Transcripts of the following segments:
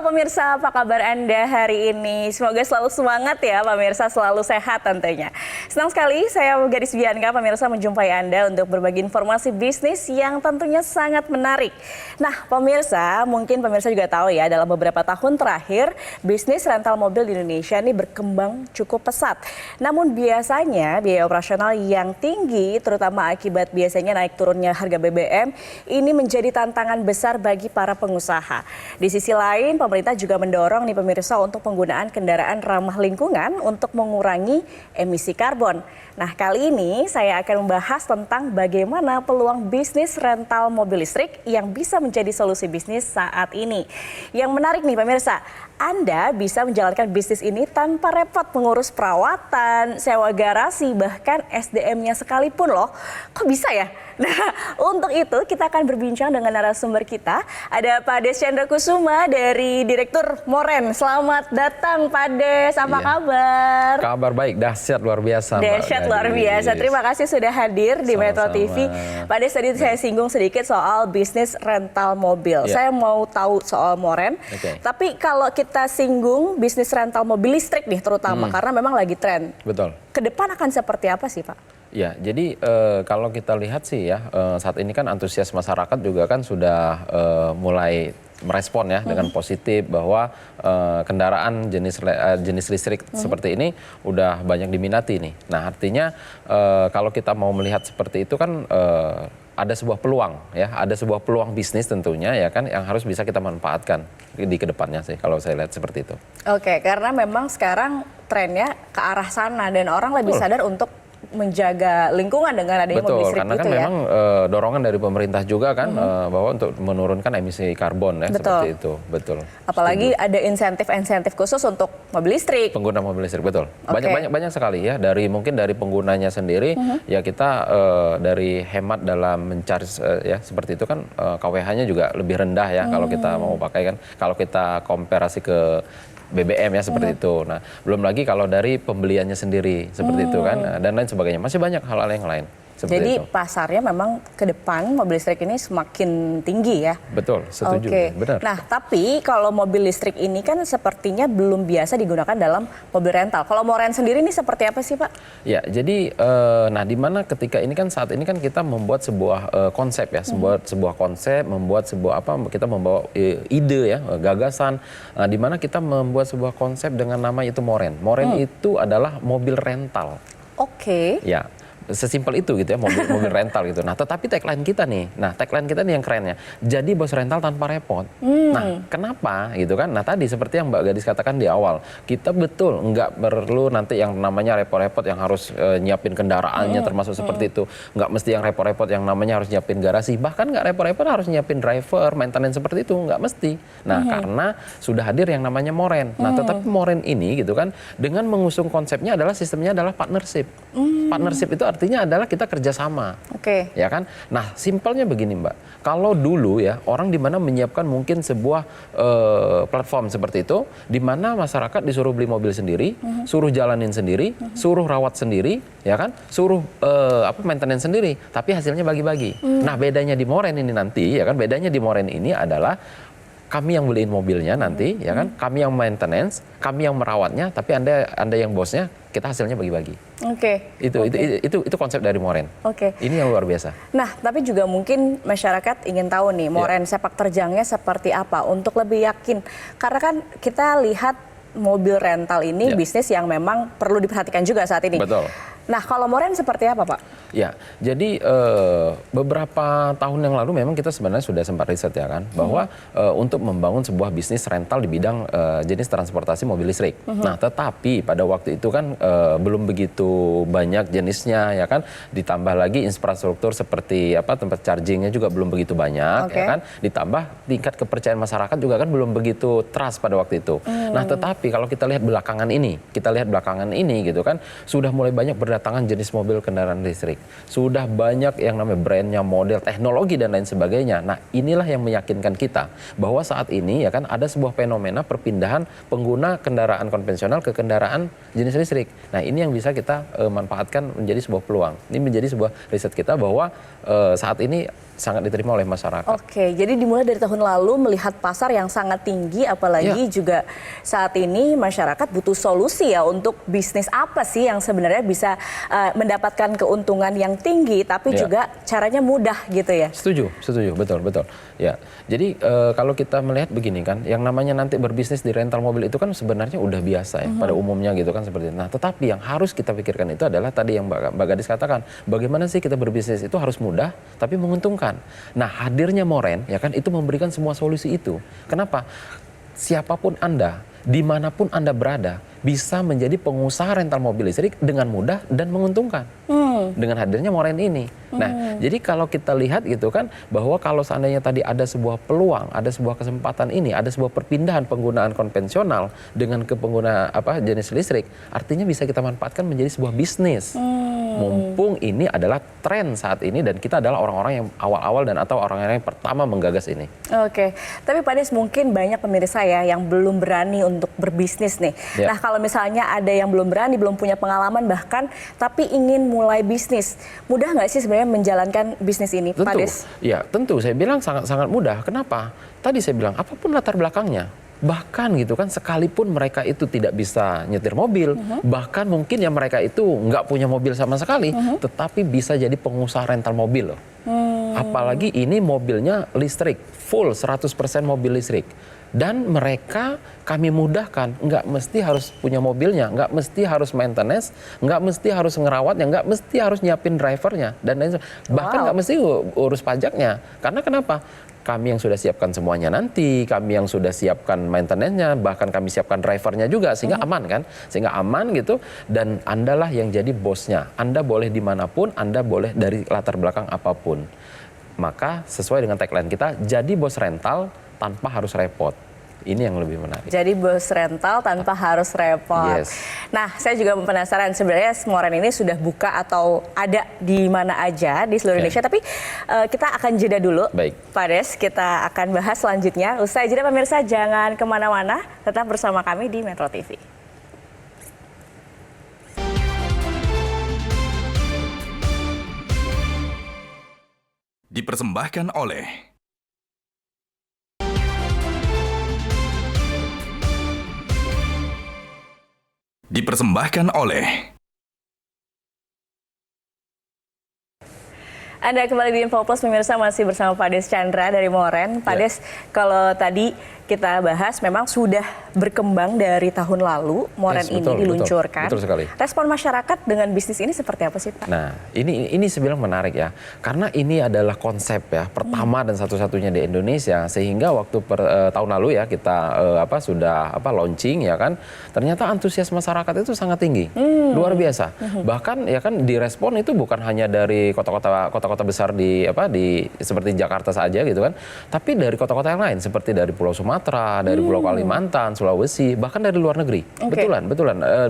pemirsa, apa kabar Anda hari ini? Semoga selalu semangat ya pemirsa, selalu sehat tentunya. Senang sekali saya Gadis Bianca pemirsa menjumpai Anda untuk berbagi informasi bisnis yang tentunya sangat menarik. Nah pemirsa, mungkin pemirsa juga tahu ya dalam beberapa tahun terakhir bisnis rental mobil di Indonesia ini berkembang cukup pesat. Namun biasanya biaya operasional yang tinggi terutama akibat biasanya naik turunnya harga BBM ini menjadi tantangan besar bagi para pengusaha. Di sisi lain, pemerintah juga mendorong nih pemirsa untuk penggunaan kendaraan ramah lingkungan untuk mengurangi emisi karbon. Nah, kali ini saya akan membahas tentang bagaimana peluang bisnis rental mobil listrik yang bisa menjadi solusi bisnis saat ini. Yang menarik nih pemirsa, Anda bisa menjalankan bisnis ini tanpa repot mengurus perawatan, sewa garasi, bahkan SDM-nya sekalipun loh. Kok bisa ya? Nah, untuk itu kita akan berbincang dengan narasumber kita. Ada Pak Des Chandra Kusuma dari Direktur Moren. Selamat datang Pak Des, apa kabar? Kabar baik, dahsyat luar biasa. Dahsyat luar biasa. Terima kasih sudah hadir di Metro TV. Pak Des, tadi saya singgung sedikit soal bisnis rental mobil. Saya mau tahu soal Moren. Tapi kalau kita singgung bisnis rental mobil listrik nih terutama, karena memang lagi tren. Betul. Ke depan akan seperti apa sih Pak? Ya, jadi kalau kita lihat sih ya, saat ini kan antusias masyarakat juga kan sudah mulai merespon ya dengan positif bahwa kendaraan jenis listrik seperti ini udah banyak diminati nih. Nah, artinya kalau kita mau melihat seperti itu kan ada sebuah peluang ya, ada sebuah peluang bisnis tentunya ya kan yang harus bisa kita manfaatkan di kedepannya sih kalau saya lihat seperti itu. Oke, karena memang sekarang trennya ke arah sana dan orang lebih sadar untuk menjaga lingkungan dengan adanya mobil listrik karena gitu kan ya. Memang dorongan dari pemerintah juga kan bahwa untuk menurunkan emisi karbon ya seperti itu. Betul. Apalagi ada insentif khusus untuk mobil listrik. Pengguna mobil listrik, betul. Banyak sekali ya, mungkin dari penggunanya sendiri ya kita dari hemat dalam mencari ya seperti itu kan KWH-nya juga lebih rendah ya kalau kita mau pakai kan. Kalau kita komparasi ke BBM ya seperti itu. Nah, belum lagi kalau dari pembeliannya sendiri seperti itu kan dan lain sebagainya. Masih banyak hal-hal yang lain. Jadi pasarnya memang ke depan mobil listrik ini semakin tinggi ya. Betul, setuju. Benar. Nah, tapi kalau mobil listrik ini kan sepertinya belum biasa digunakan dalam mobil rental. Kalau Moren sendiri ini seperti apa sih Pak? Ya, jadi nah di mana ketika ini kan saat ini kan kita membuat sebuah konsep ya, sebuah konsep, membuat sebuah kita membawa ide ya, gagasan. Nah, di mana kita membuat sebuah konsep dengan nama itu Moren. Moren itu adalah mobil rental. Ya. Sesimpel itu gitu ya, mobil rental gitu. Nah, tetapi tagline kita nih yang kerennya, jadi bos rental tanpa repot. Nah, kenapa gitu kan? Nah, tadi seperti yang Mbak Gadis katakan di awal, kita betul nggak perlu nanti yang namanya repot-repot yang harus nyiapin kendaraannya termasuk seperti itu. Nggak mesti yang repot-repot yang namanya harus nyiapin garasi. Bahkan nggak repot-repot harus nyiapin driver, maintenance seperti itu. Nggak mesti. Nah, karena sudah hadir yang namanya Moren. Nah, tetapi Moren ini gitu kan, dengan mengusung konsepnya adalah sistemnya adalah partnership. Partnership itu artinya adalah kita kerjasama, ya kan? Nah, simpelnya begini Mbak, kalau dulu ya orang di mana menyiapkan mungkin sebuah platform seperti itu, di mana masyarakat disuruh beli mobil sendiri, suruh jalanin sendiri, suruh rawat sendiri, ya kan? Suruh maintenance sendiri, tapi hasilnya bagi-bagi. Nah, bedanya di Moren ini nanti, ya kan? Bedanya di Moren ini adalah kami yang beliin mobilnya nanti, ya kan? Kami yang maintenance, kami yang merawatnya, tapi anda yang bosnya, kita hasilnya bagi-bagi. Itu konsep dari Moren. Ini yang luar biasa. Nah, tapi juga mungkin masyarakat ingin tahu nih, Moren sepak terjangnya seperti apa untuk lebih yakin. Karena kan kita lihat mobil rental ini bisnis yang memang perlu diperhatikan juga saat ini. Betul. Nah, kalau Moren seperti apa, Pak? Ya, jadi beberapa tahun yang lalu memang kita sebenarnya sudah sempat riset ya kan, bahwa untuk membangun sebuah bisnis rental di bidang jenis transportasi mobil listrik. Nah, tetapi pada waktu itu kan belum begitu banyak jenisnya ya kan, ditambah lagi infrastruktur seperti tempat chargingnya juga belum begitu banyak ya kan, ditambah tingkat kepercayaan masyarakat juga kan belum begitu trust pada waktu itu. Nah, tetapi kalau kita lihat belakangan ini gitu kan, sudah mulai banyak berdatangan jenis mobil kendaraan listrik. sudah banyak yang namanya brandnya, model, teknologi dan lain sebagainya. Nah, inilah yang meyakinkan kita bahwa saat ini ya kan ada sebuah fenomena perpindahan pengguna kendaraan konvensional ke kendaraan jenis listrik. Nah, ini yang bisa kita manfaatkan menjadi sebuah peluang. Ini menjadi sebuah riset kita bahwa saat ini sangat diterima oleh masyarakat. Oke, jadi dimulai dari tahun lalu melihat pasar yang sangat tinggi, apalagi juga saat ini masyarakat butuh solusi ya untuk bisnis apa sih yang sebenarnya bisa mendapatkan keuntungan yang tinggi, tapi juga caranya mudah gitu ya. Setuju, betul. Ya, jadi kalau kita melihat begini kan, yang namanya nanti berbisnis di rental mobil itu kan sebenarnya udah biasa ya pada umumnya gitu kan seperti itu. Nah, tetapi yang harus kita pikirkan itu adalah tadi yang Mbak Gadis katakan, bagaimana sih kita berbisnis itu harus mudah tapi menguntungkan. Nah, hadirnya Moren ya kan itu memberikan semua solusi itu. Kenapa? Siapapun Anda, dimanapun Anda berada, bisa menjadi pengusaha rental mobil listrik dengan mudah dan menguntungkan. Dengan hadirnya Moren ini. Nah, jadi kalau kita lihat gitu kan, bahwa kalau seandainya tadi ada sebuah peluang, ada sebuah kesempatan ini, ada sebuah perpindahan penggunaan konvensional dengan ke pengguna jenis listrik, artinya bisa kita manfaatkan menjadi sebuah bisnis. Mumpung ini adalah tren saat ini dan kita adalah orang-orang yang awal-awal dan atau orang-orang yang pertama menggagas ini. Oke, tapi Pak Des mungkin banyak pemirsa ya yang belum berani untuk berbisnis nih. Nah, kalau misalnya ada yang belum berani, belum punya pengalaman bahkan, tapi ingin mulai bisnis, mudah nggak sih sebenarnya menjalankan bisnis ini, Pak Des? Ya, tentu. Saya bilang sangat-sangat mudah. Kenapa? Tadi saya bilang apapun latar belakangnya. Bahkan gitu kan, sekalipun mereka itu tidak bisa nyetir mobil, bahkan mungkin ya mereka itu nggak punya mobil sama sekali, tetapi bisa jadi pengusaha rental mobil loh. Apalagi ini mobilnya listrik, full 100% mobil listrik. Dan mereka kami mudahkan, nggak mesti harus punya mobilnya, nggak mesti harus maintenance, nggak mesti harus ngerawatnya, nggak mesti harus nyiapin drivernya, dan lain sebagainya. Bahkan nggak mesti urus pajaknya. Karena kenapa? Kami yang sudah siapkan semuanya nanti, kami yang sudah siapkan maintenance-nya, bahkan kami siapkan drivernya juga, sehingga aman kan? Sehingga aman gitu, dan Andalah yang jadi bosnya. Anda boleh dimanapun, Anda boleh dari latar belakang apapun. Maka sesuai dengan tagline kita, jadi bos rental tanpa harus repot. Ini yang lebih menarik. Jadi bos rental tanpa harus repot. Yes. Nah, saya juga penasaran sebenarnya Moren ini sudah buka atau ada di mana aja di seluruh Indonesia. Tapi kita akan jeda dulu. Baik. Pak Des, kita akan bahas selanjutnya. Usai jeda pemirsa, jangan kemana-mana. Tetap bersama kami di Metro TV. Dipersembahkan oleh Anda kembali di Info Plus, pemirsa, masih bersama Pak Des Chandra dari Moren. Pak Des, kalau tadi kita bahas memang sudah berkembang dari tahun lalu, Moren ini diluncurkan. Betul sekali. Respon masyarakat dengan bisnis ini seperti apa sih, Pak? Nah, ini sebenarnya menarik ya, karena ini adalah konsep ya pertama dan satu-satunya di Indonesia, sehingga waktu tahun lalu ya kita sudah launching ya kan, ternyata antusias masyarakat itu sangat tinggi, luar biasa. Bahkan ya kan direspon itu bukan hanya dari kota-kota besar di seperti Jakarta saja gitu kan, tapi dari kota-kota yang lain seperti dari Pulau Sumatera, dari Pulau Kalimantan, Sulawesi, bahkan dari luar negeri. Betulan.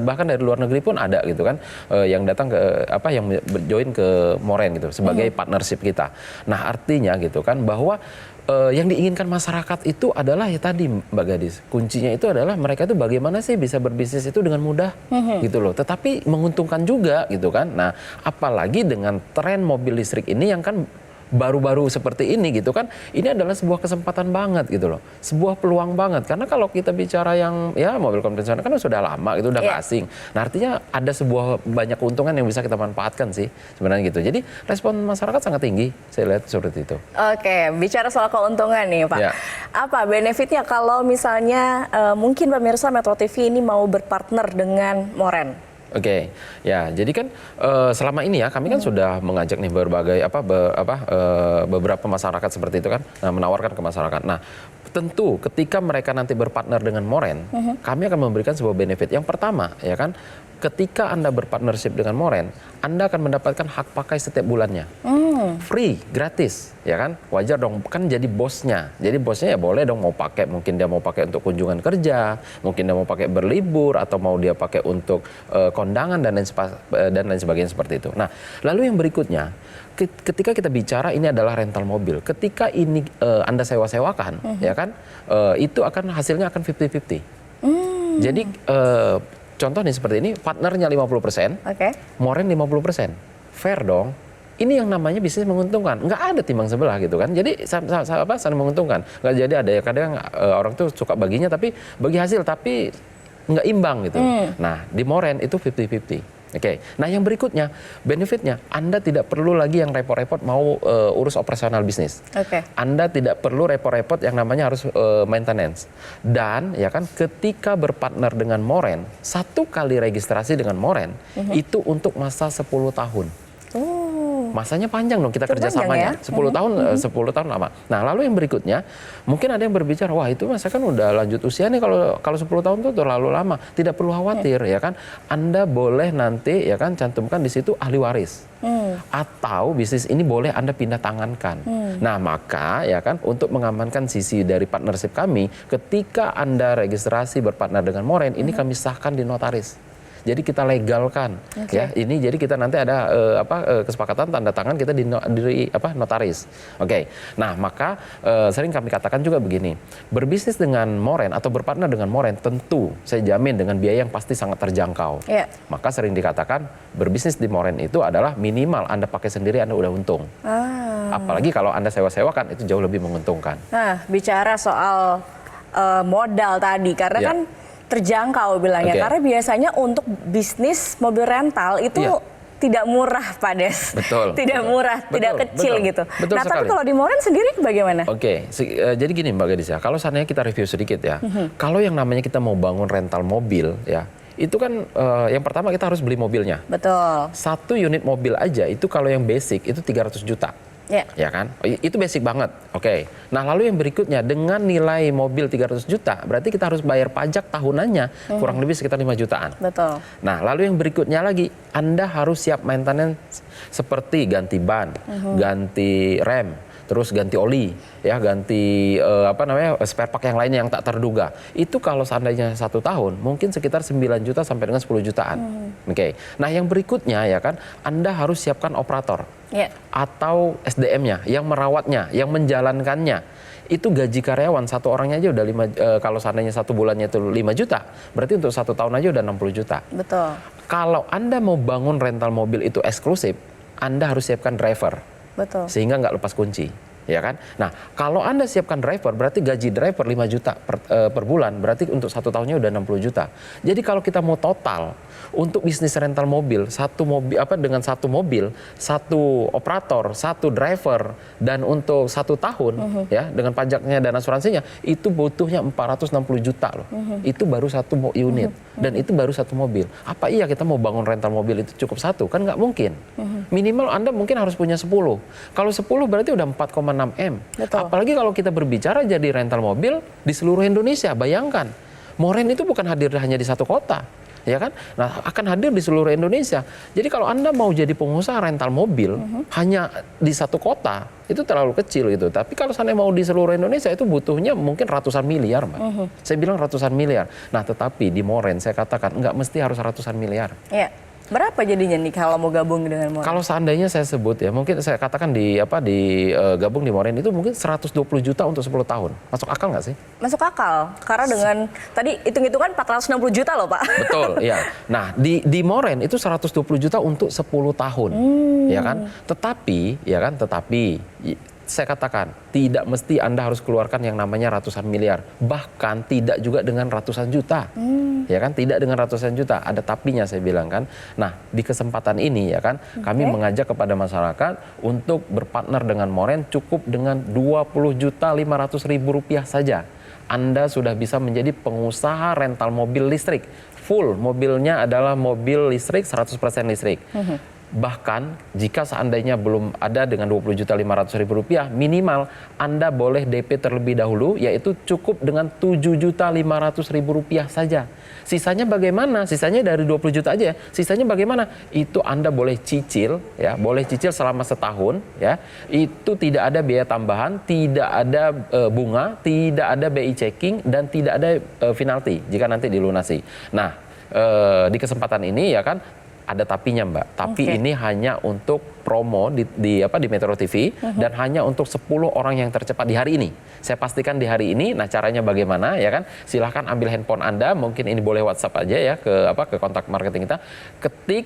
Bahkan dari luar negeri pun ada gitu kan, yang datang ke yang join ke Moren gitu sebagai partnership kita. Nah, artinya gitu kan bahwa yang diinginkan masyarakat itu adalah ya tadi Mbak Gadis, kuncinya itu adalah mereka itu bagaimana sih bisa berbisnis itu dengan mudah gitu loh, tetapi menguntungkan juga gitu kan. Nah, apalagi dengan tren mobil listrik ini yang kan baru-baru seperti ini gitu kan, ini adalah sebuah kesempatan banget gitu loh, sebuah peluang banget. Karena kalau kita bicara yang ya mobil konvensional kan sudah lama gitu, udah nggak asing. Nah, artinya ada sebuah banyak keuntungan yang bisa kita manfaatkan sih sebenarnya gitu. Jadi respon masyarakat sangat tinggi, saya lihat seperti itu. Oke, bicara soal keuntungan nih Pak, apa benefitnya kalau misalnya mungkin pemirsa Metro TV ini mau berpartner dengan Moren? Oke, ya jadi kan selama ini ya kami kan sudah mengajak nih berbagai beberapa masyarakat seperti itu kan, menawarkan ke masyarakat. Nah, tentu ketika mereka nanti berpartner dengan Moren, kami akan memberikan sebuah benefit. Yang pertama ya kan, ketika Anda berpartnership dengan Moren, Anda akan mendapatkan hak pakai setiap bulannya. Free, gratis, ya kan? Wajar dong, kan jadi bosnya. Jadi bosnya ya boleh dong mau pakai, mungkin dia mau pakai untuk kunjungan kerja, mungkin dia mau pakai berlibur, atau mau dia pakai untuk kondangan dan lain sebagainya seperti itu. Nah, lalu yang berikutnya, ketika kita bicara ini adalah rental mobil, ketika ini Anda sewa-sewakan, ya kan, itu akan hasilnya akan 50-50. Jadi contoh nih seperti ini, partnernya 50%, moren 50%. Fair dong. Ini yang namanya bisnis menguntungkan. Nggak ada timbang sebelah gitu kan. Jadi saling menguntungkan. Nggak jadi ada ya kadang orang tuh suka baginya tapi bagi hasil tapi nggak imbang gitu. Nah, di moren itu 50-50. Oke. Nah, yang berikutnya, benefitnya Anda tidak perlu lagi yang repot-repot mau urus operasional bisnis. Anda tidak perlu repot-repot yang namanya harus maintenance. Dan ya kan ketika berpartner dengan moren, 1 kali registrasi dengan moren itu untuk masa 10 tahun. Masanya panjang dong kita kerjasamanya. Ya? 10 tahun 10 tahun lama. Nah, lalu yang berikutnya mungkin ada yang berbicara, wah itu masa kan udah lanjut usia nih kalau 10 tahun itu terlalu lama. Tidak perlu khawatir ya kan. Anda boleh nanti ya kan cantumkan di situ ahli waris. Atau bisnis ini boleh Anda pindah tangankan. Nah, maka ya kan untuk mengamankan sisi dari partnership kami, ketika Anda registrasi berpartner dengan moren, ini kami sahkan di notaris. Jadi kita legalkan, ya. Ini jadi kita nanti ada kesepakatan tanda tangan kita di notaris. Nah, maka sering kami katakan juga begini, berbisnis dengan moren atau berpartner dengan moren tentu saya jamin dengan biaya yang pasti sangat terjangkau. Maka sering dikatakan berbisnis di moren itu adalah minimal Anda pakai sendiri Anda udah untung. Apalagi kalau Anda sewa-sewakan itu jauh lebih menguntungkan. Nah, bicara soal modal tadi, karena kan terjangkau bilangnya, karena biasanya untuk bisnis mobil rental itu tidak murah, Pak Des. Tidak murah, tidak kecil gitu. Nah, tapi kalau di moren sendiri bagaimana? Jadi gini Mbak Gadis ya, kalau seandainya kita review sedikit ya, kalau yang namanya kita mau bangun rental mobil ya, itu kan yang pertama kita harus beli mobilnya. 1 unit mobil aja itu kalau yang basic itu 300 juta. Ya kan? Itu basic banget. Nah, lalu yang berikutnya dengan nilai mobil 300 juta, berarti kita harus bayar pajak tahunannya kurang lebih sekitar 5 jutaan. Nah, lalu yang berikutnya lagi, Anda harus siap maintenance seperti ganti ban, ganti rem, terus ganti oli, ya ganti spare part yang lainnya yang tak terduga. Itu kalau seandainya 1 tahun mungkin sekitar 9 juta sampai dengan 10 jutaan. Nah, yang berikutnya ya kan, Anda harus siapkan operator atau SDM-nya yang merawatnya, yang menjalankannya. Itu gaji karyawan 1 orangnya aja udah kalau seandainya 1 bulannya itu 5 juta, berarti untuk 1 tahun aja udah 60 juta. Kalau Anda mau bangun rental mobil itu eksklusif, Anda harus siapkan driver. Sehingga nggak lepas kunci, ya kan? Nah, kalau Anda siapkan driver, berarti gaji driver 5 juta per bulan, berarti untuk 1 tahunnya udah 60 juta. Jadi kalau kita mau total untuk bisnis rental mobil, dengan 1 mobil, 1 operator, 1 driver, dan untuk 1 tahun, ya dengan pajaknya dan asuransinya, itu butuhnya 460 juta loh. Itu baru 1 unit, dan itu baru 1 mobil. Apa iya kita mau bangun rental mobil itu cukup 1? Kan nggak mungkin. Minimal Anda mungkin harus punya 10. Kalau 10 berarti udah 4,6 M. Apalagi kalau kita berbicara jadi rental mobil di seluruh Indonesia. Bayangkan, moren itu bukan hadir hanya di 1 kota, ya kan? Nah, akan hadir di seluruh Indonesia. Jadi kalau Anda mau jadi pengusaha rental mobil hanya di 1 kota, itu terlalu kecil gitu. Tapi kalau saya mau di seluruh Indonesia itu butuhnya mungkin ratusan miliar, Mbak. Saya bilang ratusan miliar. Nah, tetapi di moren saya katakan nggak mesti harus ratusan miliar. Berapa jadinya nih kalau mau gabung dengan moren? Kalau seandainya saya sebut ya, mungkin saya katakan gabung di moren itu mungkin 120 juta untuk 10 tahun. Masuk akal nggak sih? Masuk akal. Karena dengan tadi hitung-hitungan 460 juta loh, Pak. Betul, ya. Nah, di moren itu 120 juta untuk 10 tahun. Ya kan? Tetapi saya katakan, tidak mesti Anda harus keluarkan yang namanya ratusan miliar. Bahkan tidak juga dengan ratusan juta. Ya kan, tidak dengan ratusan juta. Ada tapinya saya bilang kan. Nah, di kesempatan ini ya kan, kami mengajak kepada masyarakat untuk berpartner dengan moren cukup dengan 20.500.000 rupiah saja. Anda sudah bisa menjadi pengusaha rental mobil listrik. Full, mobilnya adalah mobil listrik, 100% listrik. Bahkan jika seandainya belum ada dengan Rp20.500.000, minimal Anda boleh DP terlebih dahulu, yaitu cukup dengan Rp7.500.000 saja. Sisanya bagaimana? Sisanya dari 20 juta aja ya. Sisanya bagaimana? Itu Anda boleh cicil ya, boleh cicil selama setahun ya. Itu tidak ada biaya tambahan, tidak ada bunga, tidak ada BI checking, dan tidak ada penalti jika nanti dilunasi. Nah, di kesempatan ini ya kan ada tapinya Mbak, tapi ini hanya untuk promo di Metro TV dan hanya untuk 10 orang yang tercepat di hari ini. Saya pastikan di hari ini. Nah, caranya bagaimana ya kan? Silahkan ambil handphone Anda, mungkin ini boleh WhatsApp aja ya ke kontak marketing kita. Ketik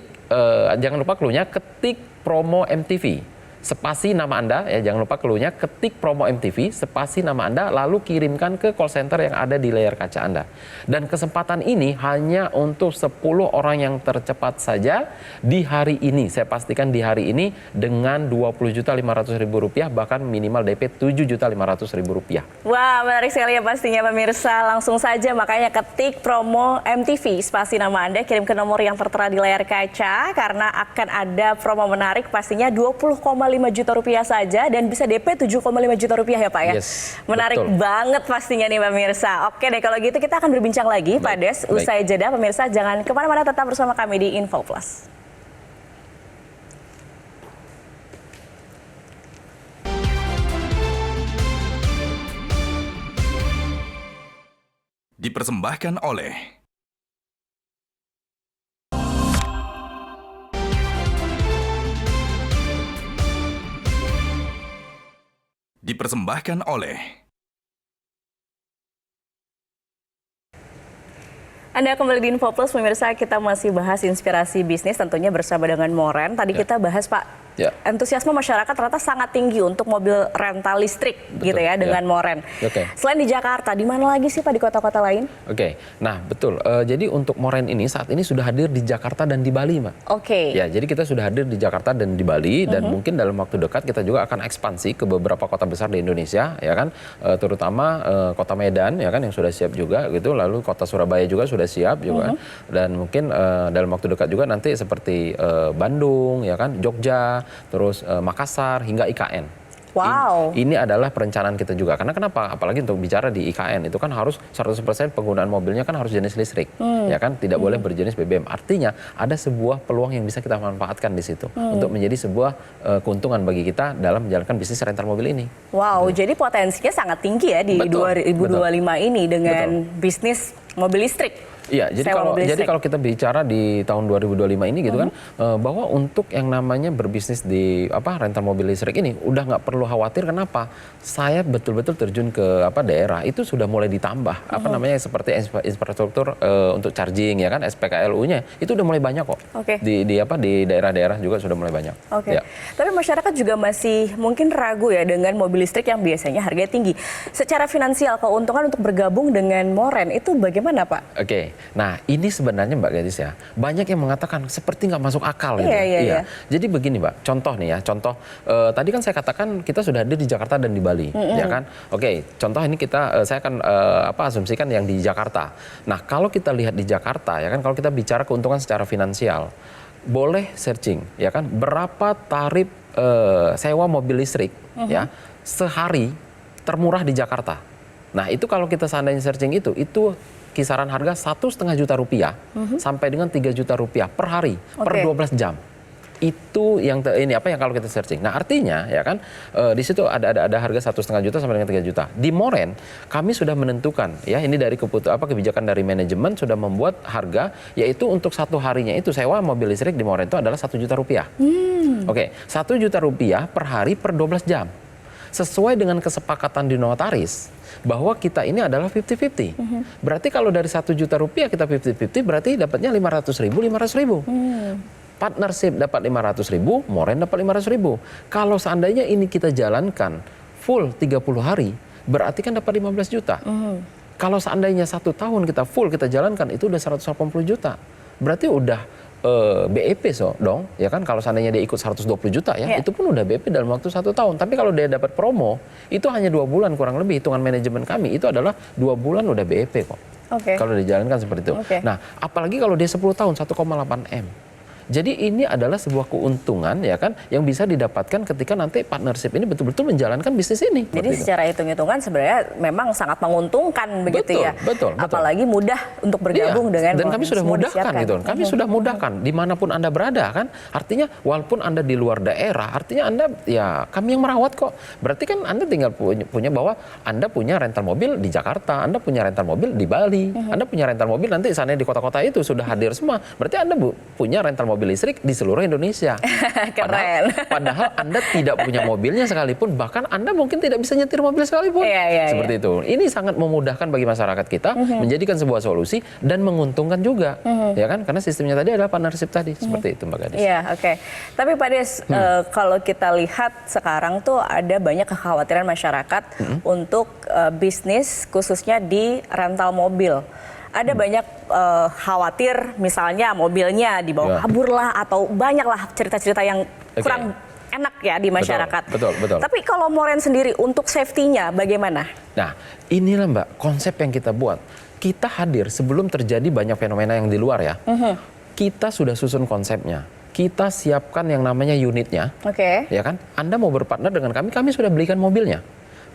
jangan lupa clue-nya, ketik promo MTV. Spasi nama Anda, ya jangan lupa clue-nya, ketik promo MTV, spasi nama Anda, lalu kirimkan ke call center yang ada di layar kaca Anda. Dan kesempatan ini hanya untuk 10 orang yang tercepat saja di hari ini. Saya pastikan di hari ini dengan Rp20.500.000, bahkan minimal DP Rp7.500.000. Wah, menarik sekali ya pastinya pemirsa. Langsung saja makanya ketik promo MTV, spasi nama Anda, kirim ke nomor yang tertera di layar kaca, karena akan ada promo menarik pastinya Rp20,5 juta saja dan bisa DP Rp7,5 juta ya Pak ya. Yes, menarik betul banget pastinya nih pemirsa. Oke deh, kalau gitu kita akan berbincang lagi Pak Des usai jeda. Pemirsa jangan kemana-mana, tetap bersama kami di Info Plus. Dipersembahkan oleh Anda kembali di Info Plus, pemirsa. Kita masih bahas inspirasi bisnis tentunya bersama dengan Moren. Tadi kita bahas Pak, antusiasme masyarakat ternyata sangat tinggi untuk mobil rental listrik. Betul, gitu ya dengan Moren. Selain di Jakarta, di mana lagi sih Pak, di kota-kota lain? Nah betul. Jadi untuk Moren ini saat ini sudah hadir di Jakarta dan di Bali, Mbak. Ya, jadi kita sudah hadir di Jakarta dan di Bali, dan mungkin dalam waktu dekat kita juga akan ekspansi ke beberapa kota besar di Indonesia, ya kan, terutama kota Medan, ya kan, yang sudah siap juga gitu, lalu kota Surabaya juga sudah siap juga, dan mungkin dalam waktu dekat juga nanti seperti Bandung, ya kan, Jogja, terus Makassar hingga IKN. Wow. Ini adalah perencanaan kita juga. Karena kenapa? Apalagi untuk bicara di IKN itu kan harus 100% penggunaan mobilnya kan harus jenis listrik, ya kan, tidak boleh berjenis BBM. Artinya ada sebuah peluang yang bisa kita manfaatkan di situ untuk menjadi sebuah keuntungan bagi kita dalam menjalankan bisnis rental mobil ini. Wow, jadi potensinya sangat tinggi ya di 2025 ini dengan bisnis mobil listrik. Iya, jadi kalau kita bicara di tahun 2025 ini gitu kan, bahwa untuk yang namanya berbisnis di rental mobil listrik ini udah nggak perlu khawatir. Kenapa? Saya betul-betul terjun ke daerah itu sudah mulai ditambah seperti infrastruktur untuk charging, ya kan, SPKLU-nya itu udah mulai banyak kok. Di daerah-daerah juga sudah mulai banyak. Ya. Tapi masyarakat juga masih mungkin ragu ya dengan mobil listrik yang biasanya harganya tinggi. Secara finansial, keuntungan untuk bergabung dengan Moren itu bagaimana Pak? Nah, ini sebenarnya Mbak Gadis ya, banyak yang mengatakan seperti nggak masuk akal gitu. Iya. Jadi begini Mbak, contoh nih ya, tadi kan saya katakan kita sudah hadir di Jakarta dan di Bali, ya kan. Contoh ini saya akan asumsikan yang di Jakarta. Nah, kalau kita lihat di Jakarta, ya kan, kalau kita bicara keuntungan secara finansial, boleh searching, ya kan, berapa tarif sewa mobil listrik ya sehari termurah di Jakarta. Nah, itu kalau kita seandainya searching itu kisaran harga Rp1,5 juta sampai dengan Rp3 juta per hari per 12 jam. Itu yang kalau kita searching. Nah, artinya ya kan di situ ada harga Rp1,5 juta sampai dengan Rp3 juta. Di Moren kami sudah menentukan ya, ini dari kebijakan dari manajemen sudah membuat harga, yaitu untuk satu harinya itu sewa mobil listrik di Moren itu adalah Rp1 juta. Rp1 juta per hari per 12 jam. Sesuai dengan kesepakatan di notaris bahwa kita ini adalah 50-50. Berarti kalau dari Rp1 juta kita 50-50, berarti dapatnya 500.000. Partnership dapat 500.000, Moren dapat 500.000. Kalau seandainya ini kita jalankan full 30 hari, berarti kan dapat 15 juta. Kalau seandainya 1 tahun kita full kita jalankan, itu udah 180 juta. Berarti udah BEP dong, ya kan, kalau seandainya dia ikut 120 juta ya, itu pun udah BEP dalam waktu 1 tahun. Tapi kalau dia dapat promo, itu hanya 2 bulan kurang lebih, hitungan manajemen kami, itu adalah 2 bulan udah BEP kok. Kalau dijalankan seperti itu. Nah, apalagi kalau dia 10 tahun, 1,8 M. Jadi ini adalah sebuah keuntungan ya kan yang bisa didapatkan ketika nanti partnership ini betul-betul menjalankan bisnis ini. Jadi secara hitung-hitungan sebenarnya memang sangat menguntungkan begitu ya. Betul. Apalagi mudah untuk bergabung dengan dan kami sudah mudahkan disiapkan. gitu. Kami sudah mudahkan dimanapun Anda berada kan. Artinya walaupun Anda di luar daerah, artinya Anda ya kami yang merawat kok. Berarti kan Anda tinggal punya bahwa Anda punya rental mobil di Jakarta, Anda punya rental mobil di Bali, Anda punya rental mobil nanti sana di kota-kota itu sudah hadir semua. Berarti Anda punya rental mobil listrik di seluruh Indonesia. Keren. Padahal Anda tidak punya mobilnya sekalipun, bahkan Anda mungkin tidak bisa nyetir mobil sekalipun. Seperti itu. Ini sangat memudahkan bagi masyarakat kita, menjadikan sebuah solusi dan menguntungkan juga, ya kan? Karena sistemnya tadi adalah partnership tadi, seperti itu Mbak Gadis. Iya, oke. Tapi Pak Des, kalau kita lihat sekarang tuh ada banyak kekhawatiran masyarakat untuk bisnis khususnya di rental mobil. Ada banyak khawatir misalnya mobilnya dibawa kabur lah atau banyak lah cerita-cerita yang kurang enak ya di masyarakat. Betul. Tapi kalau Moren sendiri untuk safety-nya bagaimana? Nah, inilah Mbak konsep yang kita buat. Kita hadir sebelum terjadi banyak fenomena yang di luar ya. Kita sudah susun konsepnya. Kita siapkan yang namanya unitnya. Ya kan? Anda mau berpartner dengan kami sudah belikan mobilnya.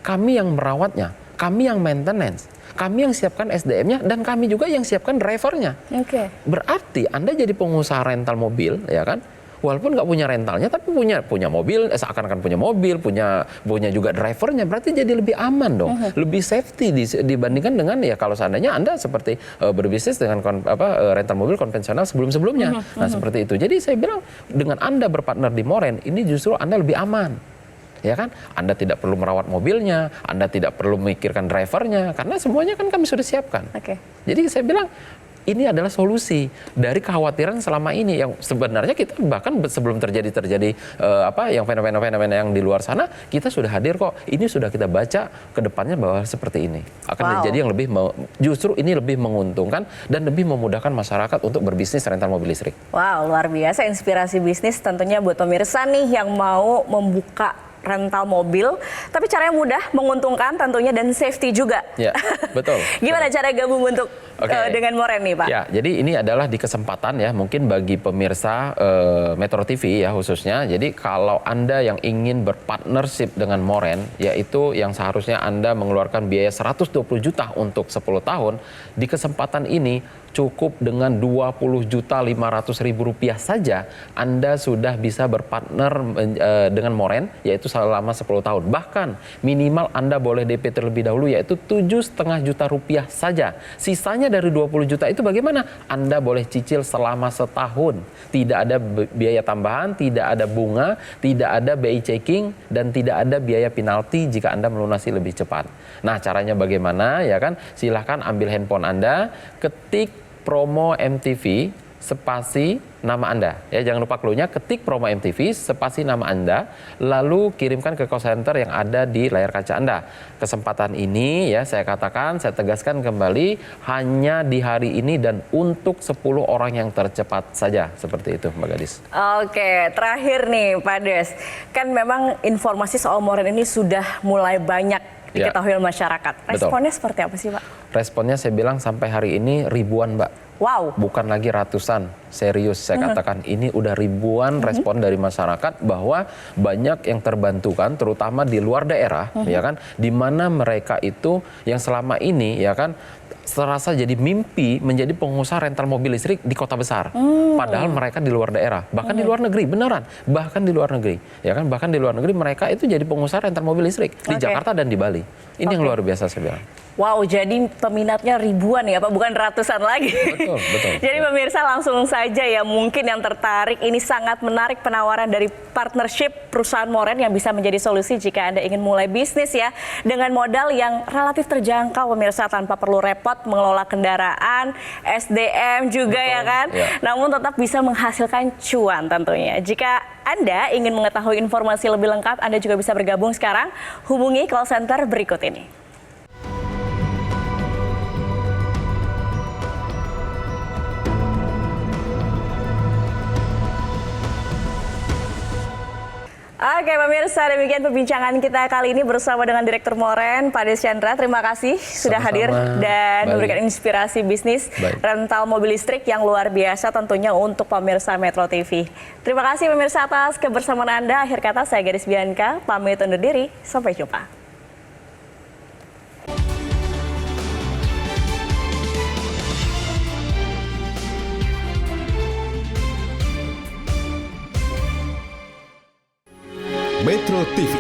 Kami yang merawatnya, kami yang maintenance. Kami yang siapkan SDM-nya dan kami juga yang siapkan drivernya. Berarti Anda jadi pengusaha rental mobil, ya kan? Walaupun nggak punya rentalnya, tapi punya mobil, seakan-akan punya mobil, punya juga drivernya. Berarti jadi lebih aman dong, lebih safety dibandingkan dengan ya kalau seandainya Anda seperti berbisnis dengan rental mobil konvensional sebelum-sebelumnya. Nah seperti itu. Jadi saya bilang dengan Anda berpartner di Moren, ini justru Anda lebih aman. Ya kan, Anda tidak perlu merawat mobilnya, Anda tidak perlu memikirkan drivernya, karena semuanya kan kami sudah siapkan. Jadi saya bilang ini adalah solusi dari kekhawatiran selama ini yang sebenarnya kita bahkan sebelum terjadi yang fenomena-fenomena yang di luar sana kita sudah hadir kok. Ini sudah kita baca ke depannya bahwa seperti ini akan menjadi yang justru ini lebih menguntungkan dan lebih memudahkan masyarakat untuk berbisnis rental mobil listrik. Wow, luar biasa inspirasi bisnis tentunya buat pemirsa nih yang mau membuka rental mobil, tapi caranya mudah, menguntungkan tentunya dan safety juga. Ya, betul. Gimana cara gabung untuk dengan Moren nih Pak? Ya, jadi ini adalah di kesempatan ya, mungkin bagi pemirsa Metro TV ya khususnya. Jadi kalau Anda yang ingin berpartnership dengan Moren, yaitu yang seharusnya Anda mengeluarkan biaya 120 juta untuk 10 tahun, di kesempatan ini cukup dengan 20.500.000 rupiah saja Anda sudah bisa berpartner dengan Moren, yaitu selama 10 tahun. Bahkan minimal Anda boleh DP terlebih dahulu yaitu 7,5 juta rupiah saja. Sisanya dari 20 juta itu bagaimana? Anda boleh cicil selama setahun. Tidak ada biaya tambahan, tidak ada bunga, tidak ada BI checking, dan tidak ada biaya penalti jika Anda melunasi lebih cepat. Nah caranya bagaimana ya kan? Silahkan ambil handphone Anda, ketik promo MTV spasi nama Anda. Ya, jangan lupa clue-nya, ketik promo MTV spasi nama Anda, lalu kirimkan ke call center yang ada di layar kaca Anda. Kesempatan ini ya saya tegaskan kembali hanya di hari ini dan untuk 10 orang yang tercepat saja. Seperti itu Mbak Gadis. Oke, terakhir nih Pak Des. Kan memang informasi soal Moren ini sudah mulai banyak diketahui masyarakat. Responnya seperti apa sih Pak? Responnya saya bilang sampai hari ini ribuan Mbak. Wow. Bukan lagi ratusan, serius saya katakan ini udah ribuan respon dari masyarakat bahwa banyak yang terbantukan terutama di luar daerah ya kan, di mana mereka itu yang selama ini ya kan serasa jadi mimpi menjadi pengusaha rental mobil listrik di kota besar. Padahal mereka di luar daerah, bahkan di luar negeri, beneran. Bahkan di luar negeri, ya kan? Bahkan di luar negeri mereka itu jadi pengusaha rental mobil listrik di Jakarta dan di Bali. Ini yang luar biasa saya bilang. Wow, jadi peminatnya ribuan ya Pak, bukan ratusan lagi. Betul. Jadi pemirsa langsung saja ya, mungkin yang tertarik, ini sangat menarik penawaran dari partnership perusahaan Moren yang bisa menjadi solusi jika Anda ingin mulai bisnis ya. Dengan modal yang relatif terjangkau pemirsa, tanpa perlu repot mengelola kendaraan, SDM juga ya kan. Namun tetap bisa menghasilkan cuan tentunya. Jika Anda ingin mengetahui informasi lebih lengkap, Anda juga bisa bergabung sekarang. Hubungi call center berikut ini. Oke pemirsa, demikian perbincangan kita kali ini bersama dengan Direktur Moren, Pak Des Chandra. Terima kasih sudah hadir dan memberikan inspirasi bisnis rental mobil listrik yang luar biasa tentunya untuk pemirsa Metro TV. Terima kasih pemirsa atas kebersamaan Anda. Akhir kata saya Gadis Bianca, pamit undur diri. Sampai jumpa. Metro TV.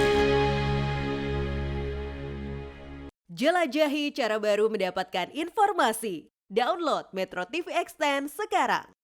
Jelajahi cara baru mendapatkan informasi. Download Metro TV Extend sekarang.